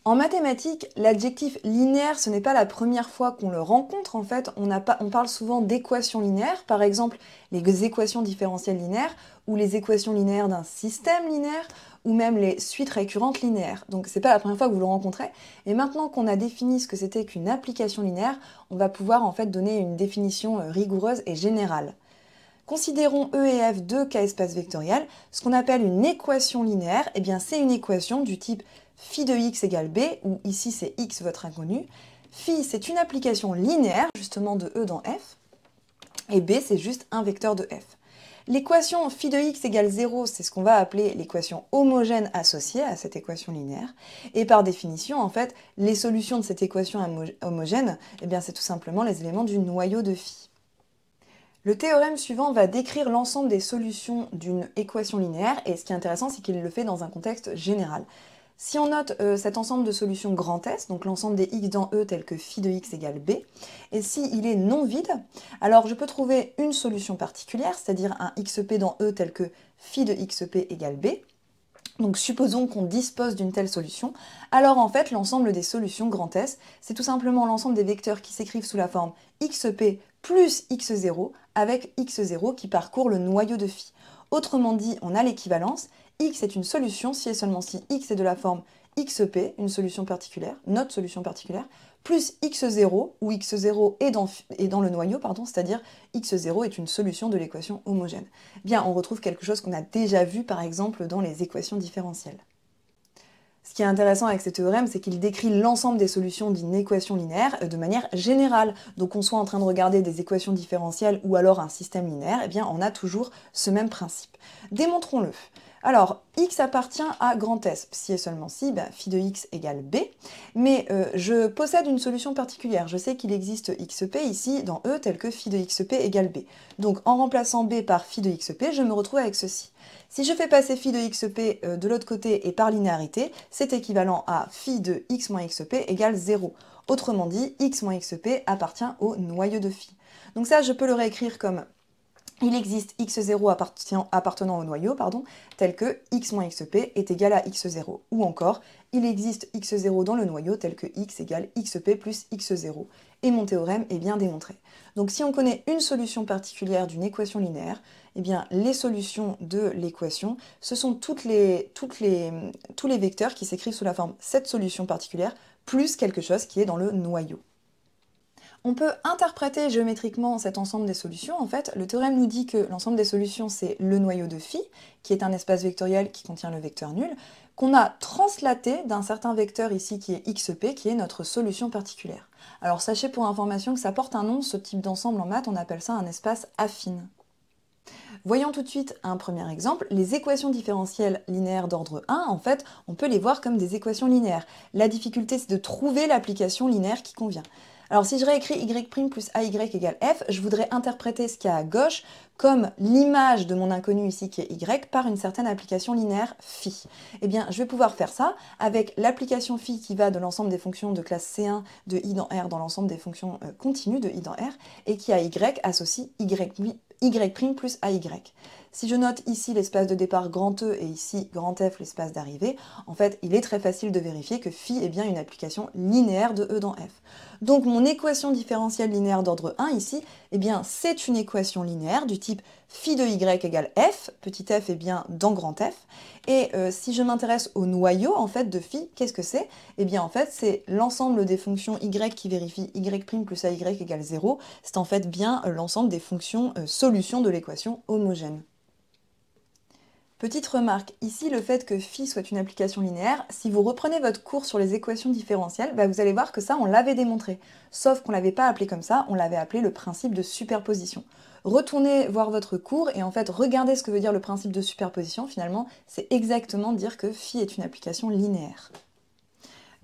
En mathématiques, l'adjectif linéaire, ce n'est pas la première fois qu'on le rencontre. En fait, on parle souvent d'équations linéaires, par exemple les équations différentielles linéaires ou les équations linéaires d'un système linéaire ou même les suites récurrentes linéaires. Donc c'est pas la première fois que vous le rencontrez. Et maintenant qu'on a défini ce que c'était qu'une application linéaire, on va pouvoir en fait donner une définition rigoureuse et générale. Considérons E et F deux cas espaces vectoriels. Ce qu'on appelle une équation linéaire, eh bien c'est une équation du type phi de x égale b, où ici c'est x votre inconnu. Phi c'est une application linéaire justement de E dans F, et b c'est juste un vecteur de F. L'équation phi de x égale 0, c'est ce qu'on va appeler l'équation homogène associée à cette équation linéaire. Et par définition, en fait, les solutions de cette équation homogène, eh bien c'est tout simplement les éléments du noyau de phi. Le théorème suivant va décrire l'ensemble des solutions d'une équation linéaire, et ce qui est intéressant, c'est qu'il le fait dans un contexte général. Si on note cet ensemble de solutions grand S, donc l'ensemble des x dans E tel que phi de x égale b, et s'il est non vide, alors je peux trouver une solution particulière, c'est-à-dire un xp dans E tel que phi de xp égale b. Donc supposons qu'on dispose d'une telle solution, alors en fait l'ensemble des solutions grand S, c'est tout simplement l'ensemble des vecteurs qui s'écrivent sous la forme xp plus x0 avec x0 qui parcourt le noyau de phi. Autrement dit, on a l'équivalence, x est une solution si et seulement si x est de la forme xp, une solution particulière, notre solution particulière, plus x0, où x0 est dans le noyau, c'est-à-dire x0 est une solution de l'équation homogène. Bien, on retrouve quelque chose qu'on a déjà vu par exemple dans les équations différentielles. Ce qui est intéressant avec ce théorème, c'est qu'il décrit l'ensemble des solutions d'une équation linéaire de manière générale. Donc qu'on soit en train de regarder des équations différentielles ou alors un système linéaire, eh bien on a toujours ce même principe. Démontrons-le. Alors, x appartient à grand S, si et seulement si, phi de x égale b, mais je possède une solution particulière. Je sais qu'il existe xp ici dans E tel que phi de xp égale b. Donc en remplaçant b par phi de xp, je me retrouve avec ceci. Si je fais passer phi de xp de l'autre côté et par linéarité, c'est équivalent à phi de x moins xp égale 0. Autrement dit, x moins xp appartient au noyau de phi. Donc ça, je peux le réécrire comme il existe x0 appartenant au noyau, tel que x moins xp est égal à x0. Ou encore, il existe x0 dans le noyau tel que x égale xp plus x0. Et mon théorème est bien démontré. Donc si on connaît une solution particulière d'une équation linéaire, eh bien les solutions de l'équation, ce sont tous les vecteurs qui s'écrivent sous la forme cette solution particulière plus quelque chose qui est dans le noyau. On peut interpréter géométriquement cet ensemble des solutions. En fait, le théorème nous dit que l'ensemble des solutions, c'est le noyau de phi, qui est un espace vectoriel qui contient le vecteur nul, qu'on a translaté d'un certain vecteur ici qui est xp, qui est notre solution particulière. Alors sachez pour information que ça porte un nom, ce type d'ensemble en maths, on appelle ça un espace affine. Voyons tout de suite un premier exemple. Les équations différentielles linéaires d'ordre 1, en fait, on peut les voir comme des équations linéaires. La difficulté, c'est de trouver l'application linéaire qui convient. Alors si je réécris y' plus ay égale f, je voudrais interpréter ce qu'il y a à gauche comme l'image de mon inconnu ici qui est y par une certaine application linéaire phi. Eh bien, je vais pouvoir faire ça avec l'application phi qui va de l'ensemble des fonctions de classe C1 de i dans R dans l'ensemble des fonctions continues de i dans R et qui à y associe y' plus ay. Si je note ici l'espace de départ grand E et ici grand F l'espace d'arrivée, en fait, il est très facile de vérifier que phi est bien une application linéaire de E dans F. Donc mon équation différentielle linéaire d'ordre 1 ici, eh bien c'est une équation linéaire du type phi de y égale f, petit f est bien dans grand F, et si je m'intéresse au noyau en fait de phi, qu'est-ce que c'est? Eh bien en fait c'est l'ensemble des fonctions y qui vérifient y' plus ay égale 0, c'est en fait bien l'ensemble des fonctions solutions de l'équation homogène. Petite remarque, ici le fait que phi soit une application linéaire, si vous reprenez votre cours sur les équations différentielles, vous allez voir que ça on l'avait démontré. Sauf qu'on ne l'avait pas appelé comme ça, on l'avait appelé le principe de superposition. Retournez voir votre cours et en fait regardez ce que veut dire le principe de superposition, finalement c'est exactement dire que phi est une application linéaire.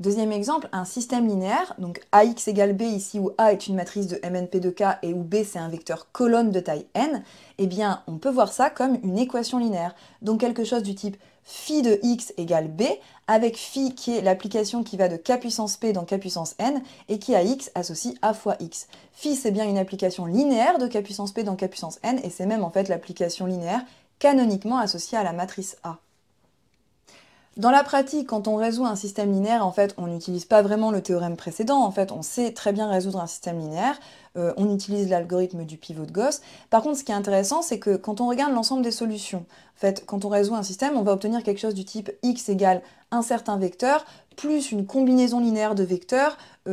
Deuxième exemple, un système linéaire, donc ax égale b ici où a est une matrice de MNP de K et où b c'est un vecteur colonne de taille n, eh bien on peut voir ça comme une équation linéaire. Donc quelque chose du type phi de x égale b, avec phi qui est l'application qui va de k puissance p dans k puissance n, et qui à x associe a fois x. Phi c'est bien une application linéaire de k puissance p dans k puissance n, et c'est même en fait l'application linéaire canoniquement associée à la matrice A. Dans la pratique, quand on résout un système linéaire, en fait, on n'utilise pas vraiment le théorème précédent. En fait, on sait très bien résoudre un système linéaire. On utilise l'algorithme du pivot de Gauss. Par contre, ce qui est intéressant, c'est que quand on regarde l'ensemble des solutions, en fait, quand on résout un système, on va obtenir quelque chose du type x égale un certain vecteur, plus une combinaison linéaire de vecteurs, où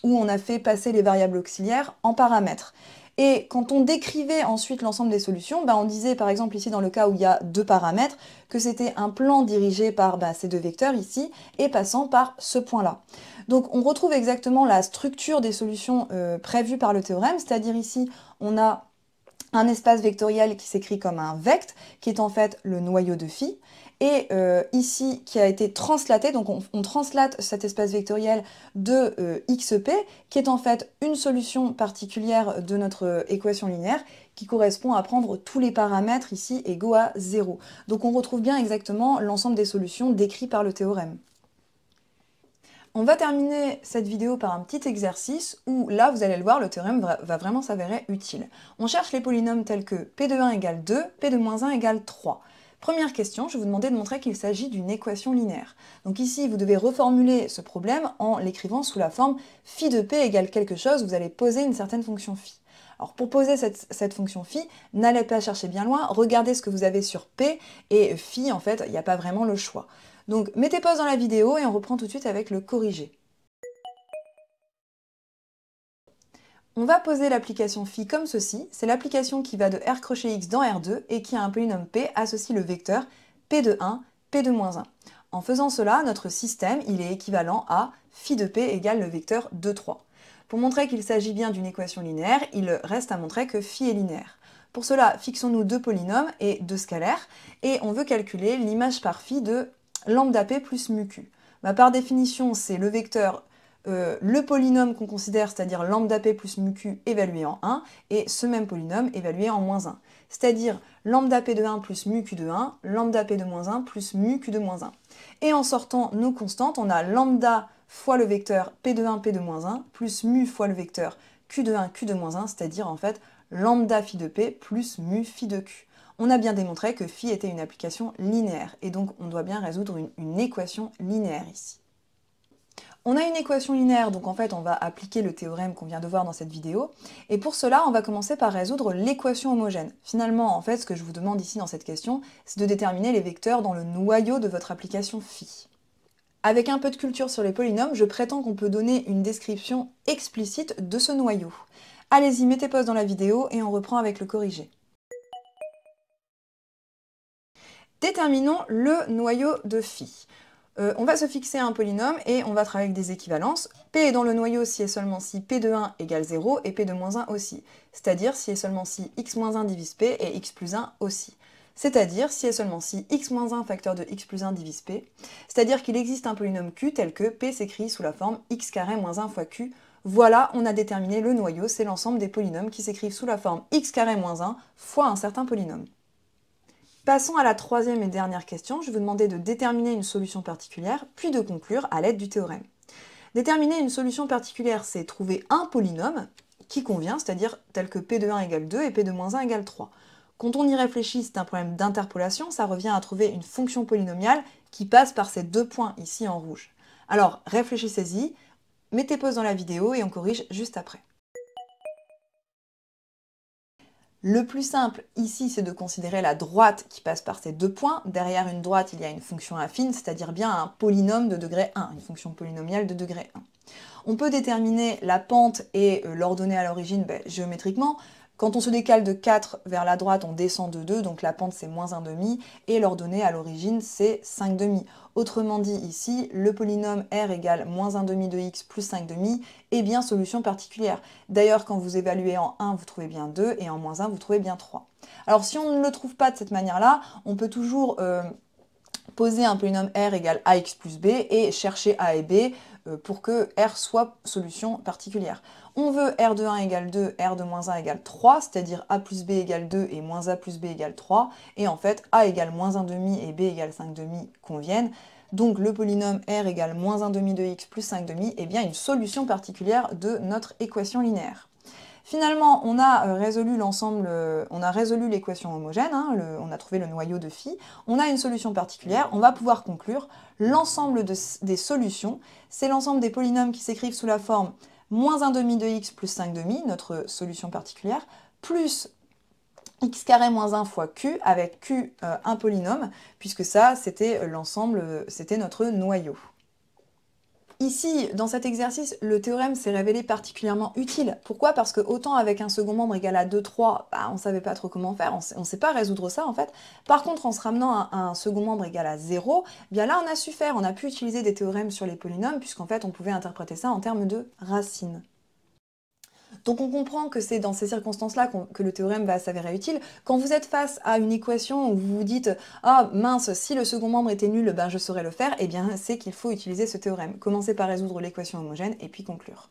on a fait passer les variables auxiliaires en paramètres. Et quand on décrivait ensuite l'ensemble des solutions, on disait par exemple ici dans le cas où il y a deux paramètres, que c'était un plan dirigé par ces deux vecteurs ici et passant par ce point-là. Donc on retrouve exactement la structure des solutions prévues par le théorème, c'est-à-dire ici on a un espace vectoriel qui s'écrit comme un vect, qui est en fait le noyau de phi, et ici qui a été translaté, donc on translate cet espace vectoriel de xp, qui est en fait une solution particulière de notre équation linéaire, qui correspond à prendre tous les paramètres ici égaux à 0. Donc on retrouve bien exactement l'ensemble des solutions décrites par le théorème. On va terminer cette vidéo par un petit exercice où, là, vous allez le voir, le théorème va vraiment s'avérer utile. On cherche les polynômes tels que p de 1 égale 2, p de moins 1 égale 3. Première question, je vais vous demander de montrer qu'il s'agit d'une équation linéaire. Donc ici, vous devez reformuler ce problème en l'écrivant sous la forme phi de p égale quelque chose, vous allez poser une certaine fonction phi. Alors pour poser cette fonction phi, n'allez pas chercher bien loin, regardez ce que vous avez sur p, et phi, en fait, il n'y a pas vraiment le choix. Donc mettez pause dans la vidéo et on reprend tout de suite avec le corrigé. On va poser l'application phi comme ceci, c'est l'application qui va de r crochet x dans R2 et qui a un polynôme p associe le vecteur p de 1, p de moins 1. En faisant cela, notre système il est équivalent à phi de p égale le vecteur 2, 3. Pour montrer qu'il s'agit bien d'une équation linéaire, il reste à montrer que phi est linéaire. Pour cela, fixons-nous deux polynômes et deux scalaires, et on veut calculer l'image par phi de lambda p plus mu q. Par définition, c'est le vecteur, le polynôme qu'on considère, c'est-à-dire lambda p plus mu q évalué en 1, et ce même polynôme évalué en moins 1. C'est-à-dire lambda p de 1 plus mu q de 1, lambda p de moins 1 plus mu q de moins 1. Et en sortant nos constantes, on a lambda fois le vecteur p de 1, p de moins 1, plus mu fois le vecteur q de 1, q de moins 1, c'est-à-dire en fait lambda phi de p plus mu phi de q. On a bien démontré que phi était une application linéaire, et donc on doit bien résoudre une équation linéaire ici. On a une équation linéaire, donc en fait on va appliquer le théorème qu'on vient de voir dans cette vidéo, et pour cela on va commencer par résoudre l'équation homogène. Finalement, en fait, ce que je vous demande ici dans cette question, c'est de déterminer les vecteurs dans le noyau de votre application phi. Avec un peu de culture sur les polynômes, je prétends qu'on peut donner une description explicite de ce noyau. Allez-y, mettez pause dans la vidéo et on reprend avec le corrigé. Déterminons le noyau de phi. On va se fixer un polynôme et on va travailler avec des équivalences. P est dans le noyau si et seulement si p de 1 égale 0 et p de moins 1 aussi. C'est-à-dire si et seulement si x moins 1 divise p et x plus 1 aussi. C'est-à-dire si et seulement si x moins 1 facteur de x plus 1 divise p. C'est-à-dire qu'il existe un polynôme q tel que p s'écrit sous la forme x carré moins 1 fois q. Voilà, on a déterminé le noyau, c'est l'ensemble des polynômes qui s'écrivent sous la forme x carré moins 1 fois un certain polynôme. Passons à la troisième et dernière question. Je vais vous demander de déterminer une solution particulière, puis de conclure à l'aide du théorème. Déterminer une solution particulière, c'est trouver un polynôme qui convient, c'est-à-dire tel que p de 1 égale 2 et p de moins 1 égale 3. Quand on y réfléchit, c'est un problème d'interpolation, ça revient à trouver une fonction polynomiale qui passe par ces deux points ici en rouge. Alors réfléchissez-y, mettez pause dans la vidéo et on corrige juste après. Le plus simple ici, c'est de considérer la droite qui passe par ces deux points. Derrière une droite, il y a une fonction affine, c'est-à-dire bien un polynôme de degré 1, une fonction polynomiale de degré 1. On peut déterminer la pente et l'ordonnée à l'origine géométriquement. Quand on se décale de 4 vers la droite, on descend de 2, donc la pente c'est moins 1,5, et l'ordonnée à l'origine c'est 5,5. Autrement dit ici, le polynôme r égale moins 1,5 de x plus 5,5 est bien solution particulière. D'ailleurs, quand vous évaluez en 1, vous trouvez bien 2, et en moins 1, vous trouvez bien 3. Alors si on ne le trouve pas de cette manière-là, on peut toujours poser un polynôme r égale ax plus b et chercher a et b pour que r soit solution particulière. On veut r de 1 égale 2, r de moins 1 égale 3, c'est-à-dire a plus b égale 2 et moins a plus b égale 3, et en fait a égale moins 1,5 et b égale 5,5 conviennent. Donc le polynôme r égale moins 1,5 de x plus 5,5 est bien une solution particulière de notre équation linéaire. Finalement, on a résolu l'ensemble, on a résolu l'équation homogène, hein, on a trouvé le noyau de phi, on a une solution particulière, on va pouvoir conclure l'ensemble des solutions, c'est l'ensemble des polynômes qui s'écrivent sous la forme moins 1 demi de x plus 5 demi, notre solution particulière, plus x carré moins 1 fois q, avec q un polynôme, puisque ça, c'était l'ensemble, c'était notre noyau. Ici, dans cet exercice, le théorème s'est révélé particulièrement utile. Pourquoi? Parce que autant avec un second membre égal à 2, 3, bah, on ne savait pas trop comment faire, on ne sait pas résoudre ça en fait. Par contre, en se ramenant à un second membre égal à 0, bien là on a su faire, on a pu utiliser des théorèmes sur les polynômes, puisqu'en fait on pouvait interpréter ça en termes de racines. Donc on comprend que c'est dans ces circonstances-là que le théorème va s'avérer utile. Quand vous êtes face à une équation où vous vous dites « Ah mince, si le second membre était nul, ben je saurais le faire », eh bien c'est qu'il faut utiliser ce théorème. Commencez par résoudre l'équation homogène et puis conclure.